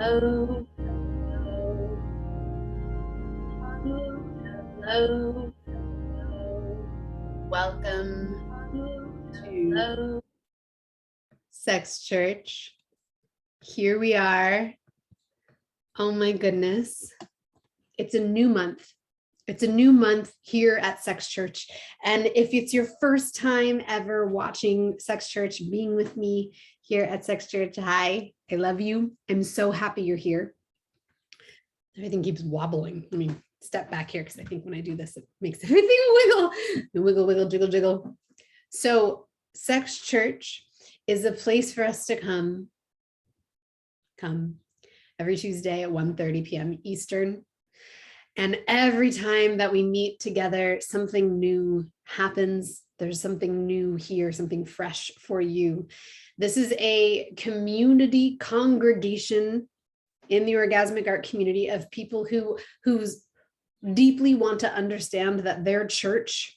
Hello, hello, welcome to Sex Church. Here we are. Oh my goodness. It's a new month. It's a new month here at Sex Church. And if it's your first time ever watching Sex Church, being with me here at Sex Church, hi, I love you. I'm so happy you're here. Everything keeps wobbling. Let me step back here because I think when I do this, it makes everything wiggle. Wiggle, wiggle, jiggle, jiggle. So Sex Church is a place for us to come every Tuesday at 1:30 p.m. Eastern. And every time that we meet together, something new happens. There's something new here, something fresh for you. This is a community congregation in the orgasmic art community of people who deeply want to understand that their church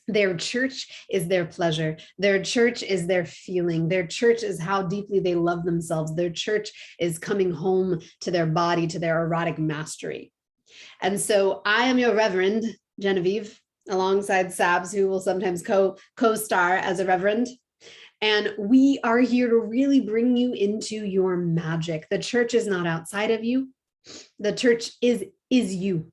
is their pleasure. Their church is their feeling. Their church is how deeply they love themselves. Their church is coming home to their body, to their erotic mastery. And so I am your Reverend, Genevieve, alongside Sabs, who will sometimes co-star as a Reverend. And we are here to really bring you into your magic. The church is not outside of you. The church is you.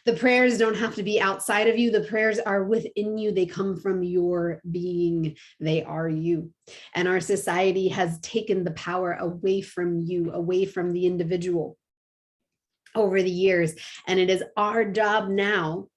The prayers don't have to be outside of you. The prayers are within you. They come from your being. They are you. And our society has taken the power away from you, away from the individual over the years. And it is our job now,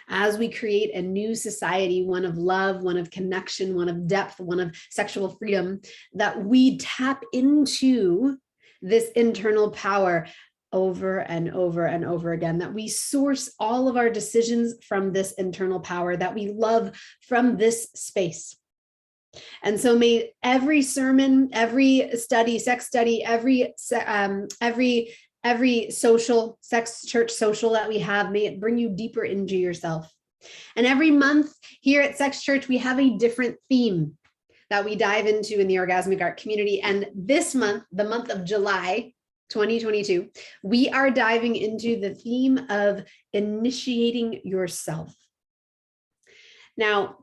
as we create a new society, one of love, one of connection, one of depth, one of sexual freedom, that we tap into this internal power over and over and over again, that we source all of our decisions from this internal power, that we love from this space. And so may every sermon, every study, sex study, every social sex church social that we have, may it bring you deeper into yourself. And every month here at Sex Church, we have a different theme that we dive into in the orgasmic art community. And this month, the month of July 2022, we are diving into the theme of initiating yourself. Now,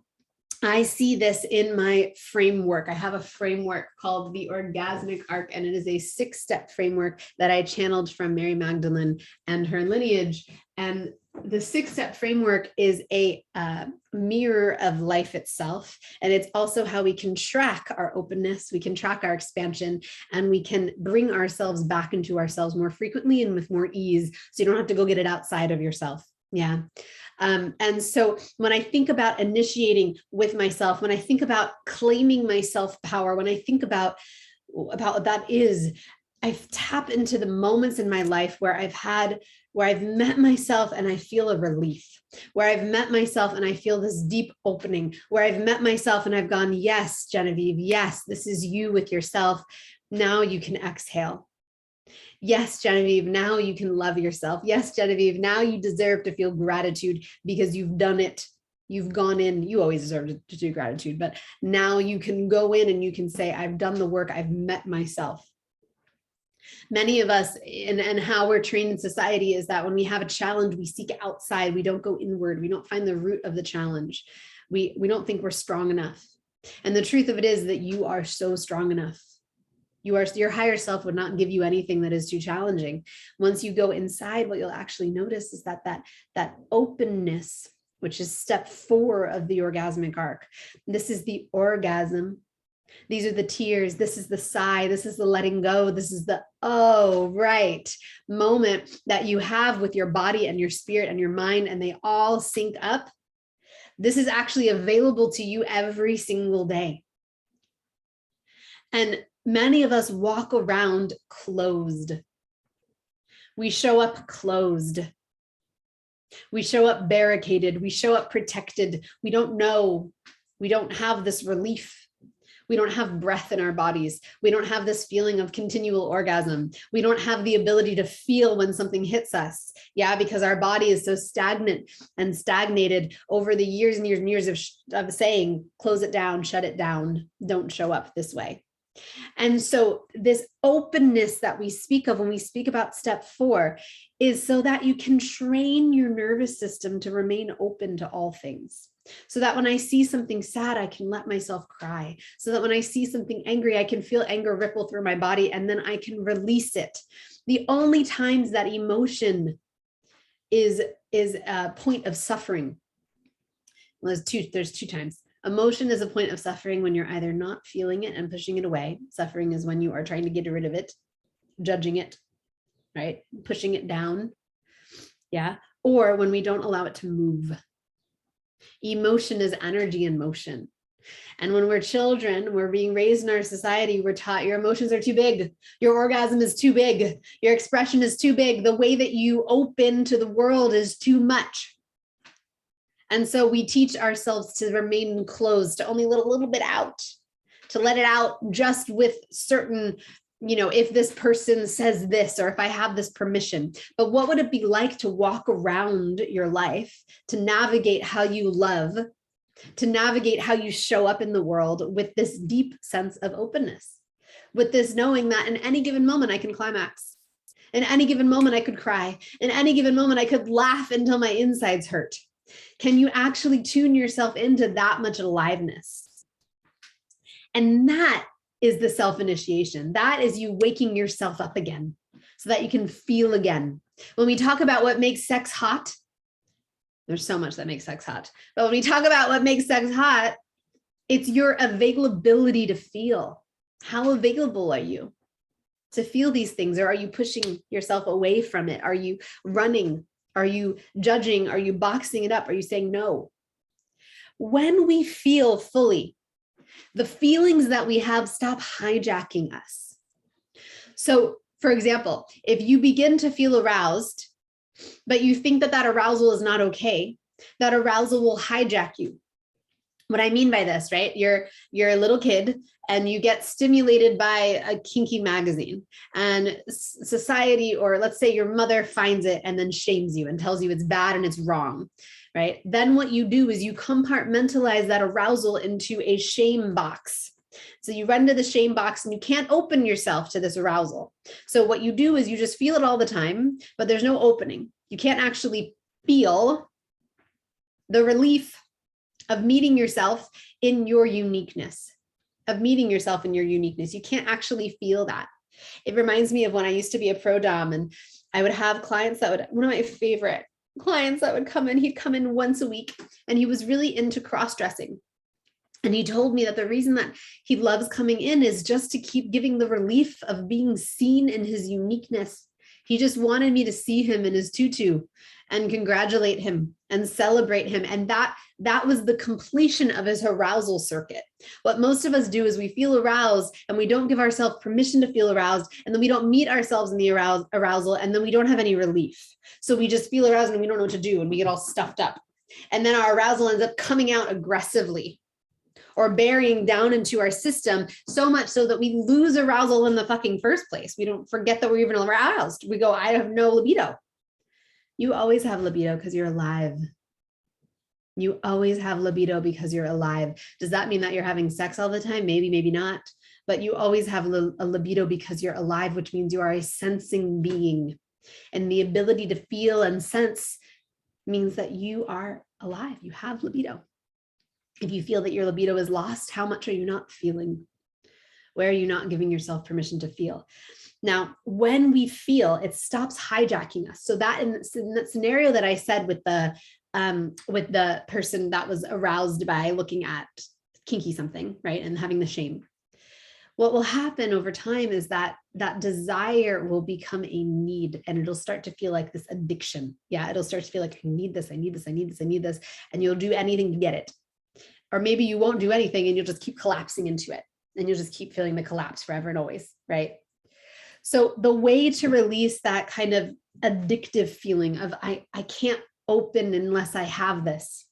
I see this in my framework. I have a framework called the Orgasmic Arc, and it is a 6-step framework that I channeled from Mary Magdalene and her lineage. And the 6-step framework is a mirror of life itself. And it's also how we can track our openness, we can track our expansion, and we can bring ourselves back into ourselves more frequently and with more ease. So you don't have to go get it outside of yourself. Yeah. And so when I think about initiating with myself, when I think about claiming my self-power, when I think about what that is, I tap into the moments in my life where I've met myself and I feel a relief, where I've met myself and I feel this deep opening, where I've met myself and I've gone, yes, Genevieve, yes, this is you with yourself. Now you can exhale. Yes, Genevieve, now you can love yourself. Yes, Genevieve, now you deserve to feel gratitude because you've done it. You've gone in, you always deserve to do gratitude, but now you can go in and you can say, I've done the work, I've met myself. Many of us, and how we're trained in society, is that when we have a challenge, we seek outside, we don't go inward, we don't find the root of the challenge. We don't think we're strong enough. And the truth of it is that you are so strong enough. Your higher self would not give you anything that is too challenging. Once you go inside, what you'll actually notice is that openness, which is step 4 of the orgasmic arc. This is the orgasm. These are the tears. This is the sigh. This is the letting go. This is the, oh, right, moment that you have with your body and your spirit and your mind, and they all sync up. This is actually available to you every single day. And many of us walk around closed. We show up closed. We show up barricaded. We show up protected. We don't know. We don't have this relief. We don't have breath in our bodies. We don't have this feeling of continual orgasm. We don't have the ability to feel when something hits us. Yeah, because our body is so stagnant and stagnated over the years and years and years of saying, close it down, shut it down, don't show up this way. And so this openness that we speak of when we speak about step 4 is so that you can train your nervous system to remain open to all things. So that when I see something sad, I can let myself cry. So that when I see something angry, I can feel anger ripple through my body and then I can release it. The only times that emotion is a point of suffering. Well, there's two times. Emotion is a point of suffering when you're either not feeling it and pushing it away. Suffering is when you are trying to get rid of it, judging it, right? Pushing it down. Yeah. Or when we don't allow it to move. Emotion is energy in motion. And when we're children, we're being raised in our society, we're taught your emotions are too big. Your orgasm is too big. Your expression is too big. The way that you open to the world is too much. And so we teach ourselves to remain closed, to only let a little bit out, to let it out just with certain, if this person says this, or if I have this permission. But what would it be like to walk around your life, to navigate how you love, to navigate how you show up in the world with this deep sense of openness, with this knowing that in any given moment I can climax. In any given moment I could cry. In any given moment I could laugh until my insides hurt. Can you actually tune yourself into that much aliveness? And that is the self-initiation. That is you waking yourself up again so that you can feel again. When we talk about what makes sex hot, there's so much that makes sex hot. But when we talk about what makes sex hot, it's your availability to feel. How available are you to feel these things? Or are you pushing yourself away from it? Are you running? Are you judging? Are you boxing it up? Are you saying no? When we feel fully, the feelings that we have stop hijacking us. So, for example, if you begin to feel aroused, but you think that that arousal is not okay, that arousal will hijack you. What I mean by this, right? You're a little kid and you get stimulated by a kinky magazine, and society, or let's say your mother, finds it and then shames you and tells you it's bad and it's wrong, right? Then what you do is you compartmentalize that arousal into a shame box. So you run to the shame box and you can't open yourself to this arousal. So what you do is you just feel it all the time, but there's no opening. You can't actually feel the relief of meeting yourself in your uniqueness, You can't actually feel that. It reminds me of when I used to be a pro dom, and I would have clients one of my favorite clients that would come in, he'd come in once a week, and he was really into cross-dressing. And he told me that the reason that he loves coming in is just to keep giving the relief of being seen in his uniqueness. He just wanted me to see him in his tutu and congratulate him and celebrate him. And that was the completion of his arousal circuit. What most of us do is we feel aroused and we don't give ourselves permission to feel aroused. And then we don't meet ourselves in the arousal, and then we don't have any relief. So we just feel aroused and we don't know what to do, and we get all stuffed up. And then our arousal ends up coming out aggressively or burying down into our system, so much so that we lose arousal in the fucking first place. We don't forget that we're even aroused. We go, I have no libido. You always have libido because you're alive. You always have libido because you're alive. Does that mean that you're having sex all the time? Maybe, maybe not. But you always have a libido because you're alive, which means you are a sensing being. And the ability to feel and sense means that you are alive. You have libido. If you feel that your libido is lost, how much are you not feeling? Where are you not giving yourself permission to feel? Now, when we feel, it stops hijacking us. So that in that scenario that I said with the person that was aroused by looking at kinky something, right, and having the shame, what will happen over time is that desire will become a need, and it'll start to feel like this addiction. Yeah, it'll start to feel like I need this, and you'll do anything to get it. Or maybe you won't do anything and you'll just keep collapsing into it, and you'll just keep feeling the collapse forever and always, right? So the way to release that kind of addictive feeling of I can't open unless I have this.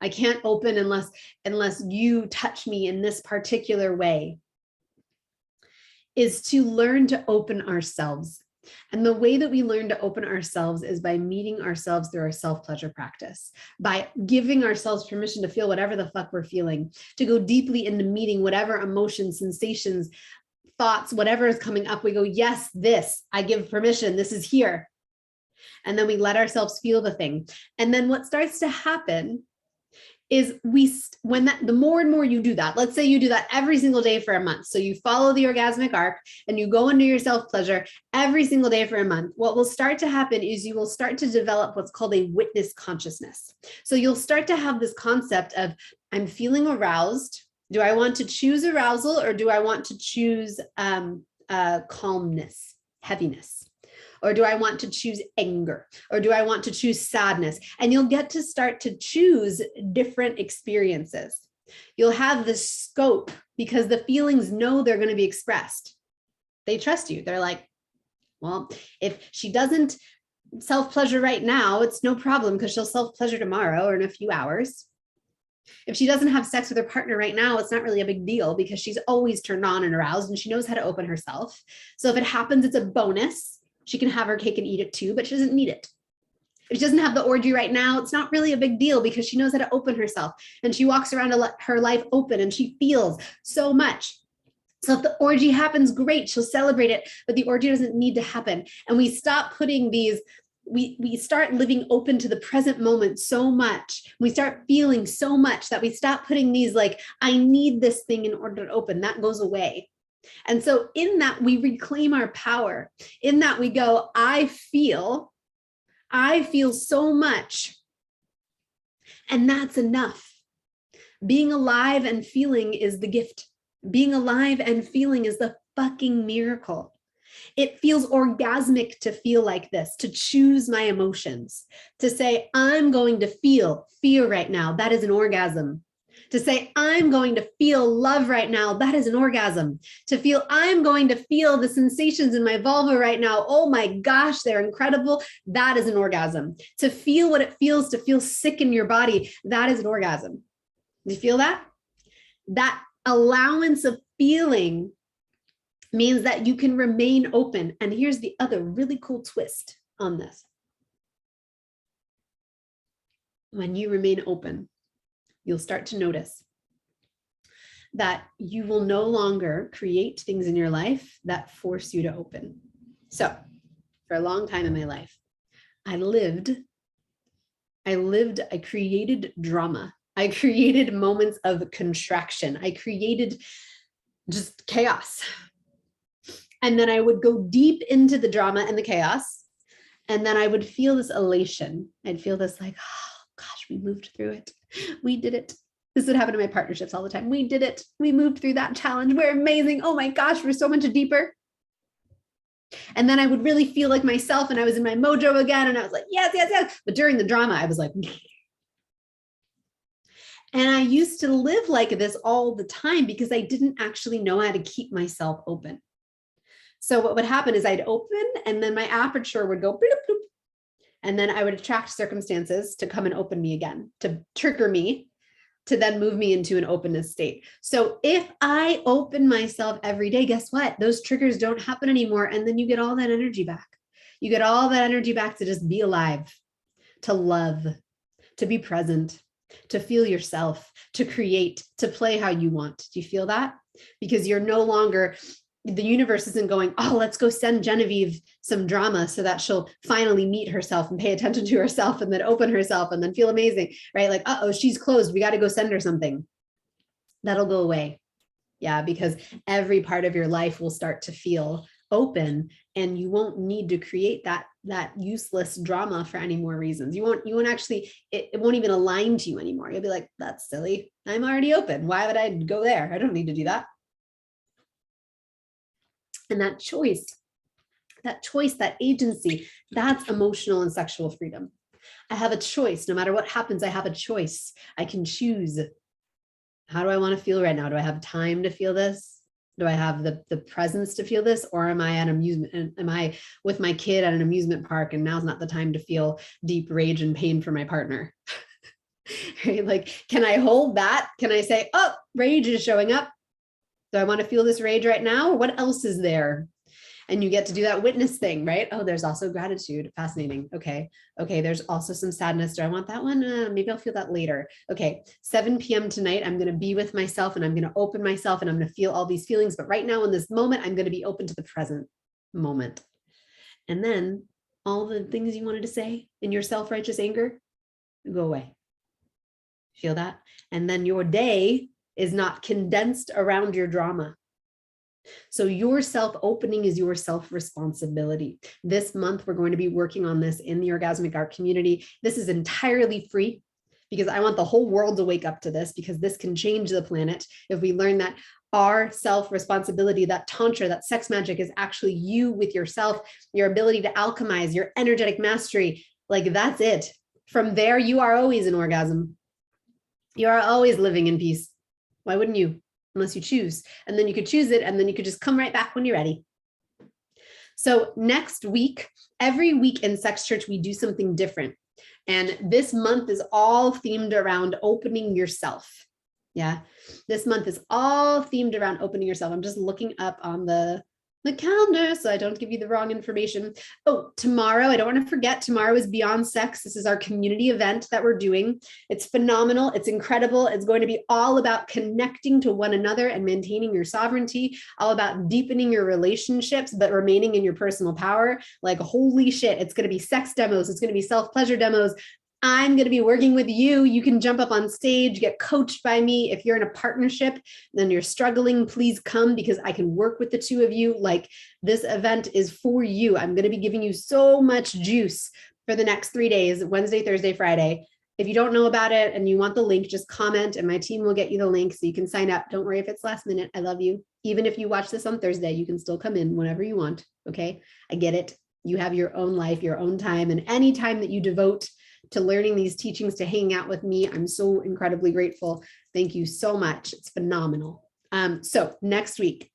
I can't open unless you touch me in this particular way, is to learn to open ourselves And the way that we learn to open ourselves is by meeting ourselves through our self-pleasure practice, by giving ourselves permission to feel whatever the fuck we're feeling, to go deeply into meeting whatever emotions, sensations, thoughts, whatever is coming up. We go, yes, this, I give permission, this is here. And then we let ourselves feel the thing. And then what starts to happen is the more and more you do that, let's say you do that every single day for a month. So you follow the orgasmic arc and you go into your self-pleasure every single day for a month. What will start to happen is you will start to develop what's called a witness consciousness. So you'll start to have this concept of, I'm feeling aroused. Do I want to choose arousal or do I want to choose calmness, heaviness? Or do I want to choose anger? Or do I want to choose sadness? And you'll get to start to choose different experiences. You'll have the scope because the feelings know they're going to be expressed. They trust you. They're like, well, if she doesn't self-pleasure right now, it's no problem because she'll self-pleasure tomorrow or in a few hours. If she doesn't have sex with her partner right now, it's not really a big deal because she's always turned on and aroused and she knows how to open herself. So if it happens, it's a bonus. She can have her cake and eat it too, but she doesn't need it. If she doesn't have the orgy right now, it's not really a big deal because she knows how to open herself and she walks around to let her life open and she feels so much. So if the orgy happens, great, she'll celebrate it, but the orgy doesn't need to happen. And we stop putting these, we start living open to the present moment so much. We start feeling so much that we stop putting these like, I need this thing in order to open, that goes away. And so in that, we reclaim our power. In that we go, I feel so much. And that's enough. Being alive and feeling is the gift. Being alive and feeling is the fucking miracle. It feels orgasmic to feel like this, to choose my emotions, to say, I'm going to feel fear right now. That is an orgasm. To say, I'm going to feel love right now, that is an orgasm. To feel, I'm going to feel the sensations in my vulva right now, oh my gosh, they're incredible, that is an orgasm. To feel what it feels to feel sick in your body, that is an orgasm. Do you feel that? That allowance of feeling means that you can remain open. And here's the other really cool twist on this. When you remain open, you'll start to notice that you will no longer create things in your life that force you to open. So for a long time in my life, I created drama. I created moments of contraction. I created just chaos. And then I would go deep into the drama and the chaos. And then I would feel this elation. I'd feel this like, oh gosh, we moved through it. We did it. This would happen in my partnerships all the time. We did it. We moved through that challenge. We're amazing. Oh my gosh, we're so much deeper. And then I would really feel like myself and I was in my mojo again. And I was like, yes, yes, yes. But during the drama, I was like, and I used to live like this all the time because I didn't actually know how to keep myself open. So what would happen is I'd open and then my aperture would go bloop, bloop, and then I would attract circumstances to come and open me again, to trigger me, to then move me into an openness state. So if I open myself every day, guess what? Those triggers don't happen anymore. And then you get all that energy back. You get all that energy back to just be alive, to love, to be present, to feel yourself, to create, to play how you want. Do you feel that? Because you're no longer, the universe isn't going, oh, let's go send Genevieve some drama so that she'll finally meet herself and pay attention to herself and then open herself and then feel amazing, right? Like, uh-oh, she's closed. We got to go send her something. That'll go away. Yeah, because every part of your life will start to feel open and you won't need to create that useless drama for any more reasons. You won't actually, it won't even align to you anymore. You'll be like, that's silly. I'm already open. Why would I go there? I don't need to do that. And that choice, that agency, that's emotional and sexual freedom. I have a choice. No matter what happens, I have a choice. I can choose. How do I want to feel right now? Do I have time to feel this? Do I have the presence to feel this? Or am I at amusement? Am I with my kid at an amusement park and now's not the time to feel deep rage and pain for my partner? Right? Like, can I hold that? Can I say, oh, rage is showing up? Do I want to feel this rage right now? Or what else is there? And you get to do that witness thing, right? Oh, there's also gratitude. Fascinating. Okay. Okay. There's also some sadness. Do I want that one? Maybe I'll feel that later. Okay. 7 p.m. tonight, I'm going to be with myself and I'm going to open myself and I'm going to feel all these feelings. But right now in this moment, I'm going to be open to the present moment. And then all the things you wanted to say in your self-righteous anger go away. Feel that? And then your day is not condensed around your drama. So your self-opening is your self-responsibility. This month, we're going to be working on this in the Orgasmic Art community. This is entirely free because I want the whole world to wake up to this, because this can change the planet if we learn that our self-responsibility, that tantra, that sex magic is actually you with yourself, your ability to alchemize, your energetic mastery. Like, that's it. From there, you are always in orgasm. You are always living in peace. Why wouldn't you? Unless you choose. And then you could choose it, and then you could just come right back when you're ready. So next week, every week in Sex Church, we do something different. And this month is all themed around opening yourself. Yeah, this month is all themed around opening yourself. I'm just looking up on the calendar so I don't give you the wrong information. Oh, tomorrow, I don't want to forget, tomorrow is Beyond Sex. This is our community event that we're doing. It's phenomenal. It's incredible. It's going to be all about connecting to one another and maintaining your sovereignty, all about deepening your relationships, but remaining in your personal power. Like, holy shit, it's going to be sex demos. It's going to be self-pleasure demos. I'm going to be working with you. You can jump up on stage, get coached by me. If you're in a partnership, then you're struggling, please come, because I can work with the two of you. Like, this event is for you. I'm going to be giving you so much juice for the next 3 days, Wednesday, Thursday, Friday. If you don't know about it and you want the link, just comment and my team will get you the link so you can sign up. Don't worry if it's last minute. I love you. Even if you watch this on Thursday, you can still come in whenever you want. Okay. I get it. You have your own life, your own time, and any time that you devote to learning these teachings, to hanging out with me, I'm so incredibly grateful. Thank you so much. It's phenomenal. So next week,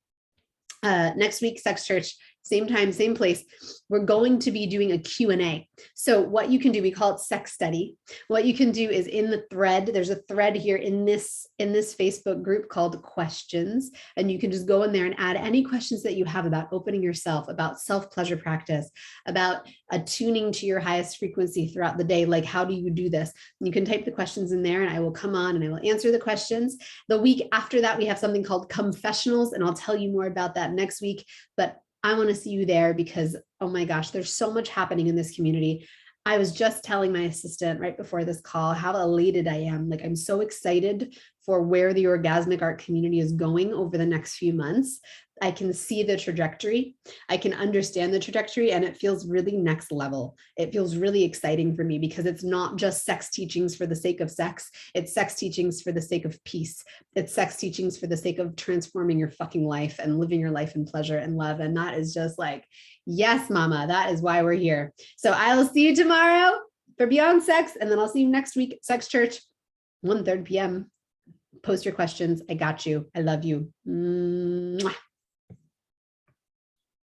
Sex Church, same time, same place, we're going to be doing a Q&A. So what you can do, we call it Sex Study. What you can do is in the thread, there's a thread here in this Facebook group called Questions, and you can just go in there and add any questions that you have about opening yourself, about self-pleasure practice, about attuning to your highest frequency throughout the day. Like, how do you do this? And you can type the questions in there and I will come on and I will answer the questions. The week after that, we have something called Confessionals, and I'll tell you more about that next week. But I want to see you there because, oh my gosh, there's so much happening in this community. I was just telling my assistant right before this call how elated I am. Like, I'm so excited for where the Orgasmic Art community is going over the next few months. I can see the trajectory. I can understand the trajectory, and it feels really next level. It feels really exciting for me because it's not just sex teachings for the sake of sex. It's sex teachings for the sake of peace. It's sex teachings for the sake of transforming your fucking life and living your life in pleasure and love. And that is just like, yes, mama, that is why we're here. So I will see you tomorrow for Beyond Sex. And then I'll see you next week at Sex Church, 1:30 p.m. Post your questions. I got you. I love you. Mwah.